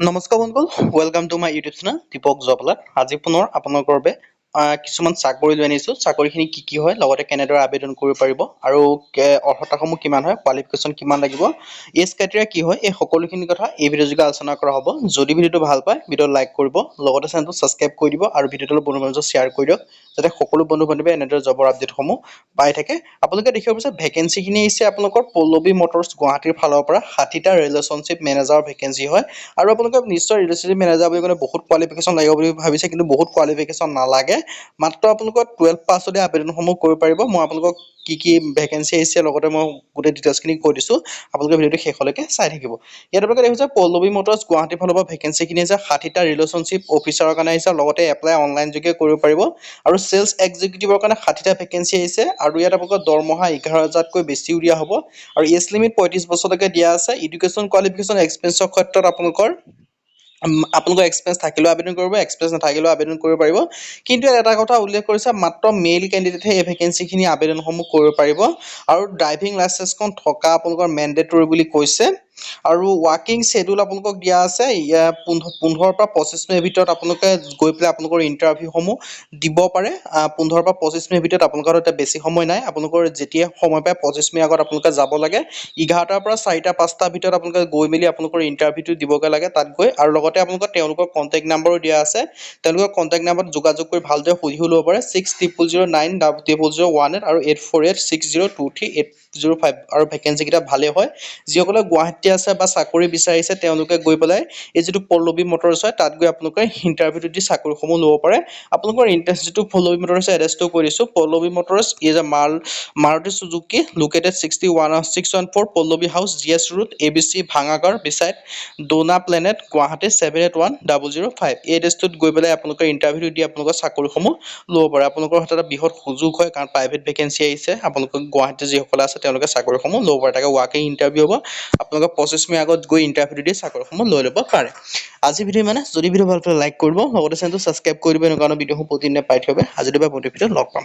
নমস্কাৰ বন্ধুসকল, welcome to my YouTube channel Deepak Jablat. আজি পুনৰ আপোনালোকৰ বাবে কিছুমান চাকৰি লৈ আনিছোঁ। চাকৰিখিনি কি কি হয়, লগতে কেনেদৰে আবেদন কৰিব পাৰিব আৰু অৰ্হতাসমূহ কিমান হয়, কোৱালিফিকেশ্যন কিমান লাগিব, এজ ক্ৰাইটেৰিয়া কি হয়, এই সকলোখিনি কথা এই ভিডিঅ' যোগে আলোচনা কৰা হ'ব। যদি ভিডিঅ'টো ভাল পায় ভিডিঅ'টো লাইক কৰিব, লগতে চেনেলটো ছাবস্ক্ৰাইব কৰি দিব আৰু ভিডিঅ'টো বন্ধু বান্ধৱক শ্বেয়াৰ কৰি দিয়ক, যাতে সকলো বন্ধু বান্ধৱে এনেদৰে জবৰ আপডেটসমূহ পাই থাকে। আপোনালোকে দেখিব পাৰিছে ভেকেঞ্চিখিনি আহিছে আপোনালোকৰ পল্লৱী মটৰ্ছ গুৱাহাটীৰ ফালৰ পৰা 60টা ৰিলেশ্যনশ্বিপ মেনেজাৰৰ ভেকেঞ্চি হয়। আৰু আপোনালোকে নিশ্চয় ৰিলেশ্যনশ্বিপ মেনেজাৰ বুলি ক'লে বহুত কোৱালিফিকেশ্যন লাগিব বুলি ভাবিছে, কিন্তু বহুত কোৱালিফিকেশ্যন নালাগে। মাত্ৰ আপোনালোকৰ 12 পাছ হ'লে আবেদনসমূহ কৰিব পাৰিব। মই আপোনালোকক কি কি ভেকেঞ্চি আহিছে লগতে মই গোটেই ডিটেইলছখিনি কৈ দিছোঁ, আপোনালোকে ভিডিঅ'টো শেষলৈকে চাই থাকিব। ইয়াত আপোনালোকে দেখিছে পল্লৱী মটৰ্ছ গুৱাহাটীৰ ফালৰ পৰা ভেকেঞ্চিখিনি আহিছে 60টা ৰিলেশ্যনশ্বিপ অফিচাৰৰ কাৰণে আহিছে, লগতে এপ্লাই অনলাইন যোগে কৰিব পাৰিব। আৰু চেলছ এক্সিকিউটিভৰ কাৰণে 60টা ভেকেঞ্চি আহিছে, আৰু ইয়াত আপোনালোকৰ দৰমহা 11,000তকৈ বেছিও দিয়া হ'ব। আৰু এজ লিমিট 35 বছৰলৈকে দিয়া আছে। এডুকেশ্যন কোৱালিফিকেশ্যন এক্সপেৰিয়েঞ্চৰ ক্ষেত্ৰত আপোনালোকৰ এক্সপেৰিয়েঞ্চ থাকিলেও আবেদন কৰিব, এক্সপেৰিয়েঞ্চ নাথাকিলেও আবেদন কৰিব পাৰিব। কিন্তু ইয়াত এটা কথা উল্লেখ কৰিছে, মাত্ৰ মেইল কেণ্ডিডেটহে এই ভেকেঞ্চিখিনি আবেদনসমূহ কৰিব পাৰিব। আৰু ড্ৰাইভিং লাইচেঞ্চখন থকা আপোনালোকৰ মেণ্ডেটৰী বুলি কৈছে। আৰু ৱাৰ্কিং শ্বেডিউল আপোনালোকক দিয়া আছে 15 পৰা 25 মিনিটৰ ভিতৰত আপোনালোকে গৈ পেলাই আপোনালোকৰ ইণ্টাৰভিউসমূহ দিব পাৰে। 15 পৰা 25 মিনিটৰ ভিতৰত আপোনালোকৰ হাতত বেছি সময় নাই, আপোনালোকৰ যেতিয়া সময় পায় 25 মিনিট আগত আপোনালোকে যাব লাগে। 11টাৰ পৰা 4টা 5টাৰ ভিতৰত আপোনালোকে গৈ মেলি আপোনালোকৰ ইণ্টাৰভিউটো দিবগৈ লাগে তাত গৈ। আৰু লগতে আপোনালোকৰ তেওঁলোকৰ কণ্টেক্ট নাম্বাৰো দিয়া আছে, তেওঁলোকৰ কণ্টেক্ট নাম্বাৰত যোগাযোগ কৰি ভালদৰে সুধিও ল'ব পাৰে। 60090018 আৰু 8486023805। আৰু ভেকেঞ্চিকেইটা ভালেই হয়। যিসকলে গুৱাহাটী আছে বা চাকৰি বিচাৰিছে তেওঁলোকে গৈ পেলাই এই যিটো পল্লৱী মটৰ্ছ হয় তাত গৈ আপোনালোকে ইণ্টাৰভিউটো দি চাকৰিসমূহ ল'ব পাৰে। আপোনালোকৰ যিটো পল্লৱী মটৰ্ছ এড্ৰেছটো কৈ দিছোঁ, Pallavi motors is a Maruti Suzuki located 61614 Pallavi house GS road ABC Bhangagarh beside Dona Planet Guwahati 781005। এই এড্ৰেছটোত গৈ পেলাই আপোনালোকে ইণ্টাৰভিউ দি আপোনালোকৰ চাকৰিসমূহ ল'ব পাৰে। আপোনালোকৰ হাতত এটা বৃহৎ সুযোগ হয়, কাৰণ প্ৰাইভেট ভেকেঞ্চি আহিছে। আপোনালোকৰ গুৱাহাটীত যিসকলে আছে তেওঁলোকে চাকৰিসমূহ ল'ব পাৰে। তাকে ৱাকিং ইণ্টাৰভিউ হ'ব, আপোনালোকে 25 মিনিট আগত গৈ ইণ্টাৰভিউ দি চাকৰিসমূহ লৈ ল'ব পাৰে। আজি ভিডিঅ' যদি ভিডিঅ' ভাল পালে লাইক কৰিব, লগতে চেনেলটো ছাবস্ক্ৰাইব কৰি দিব, এনেকুৱা ভিডিঅ'সমূহ প্ৰতিদিনে পাই থাকিব। আজি ভিডিঅ'ত লগ পাম।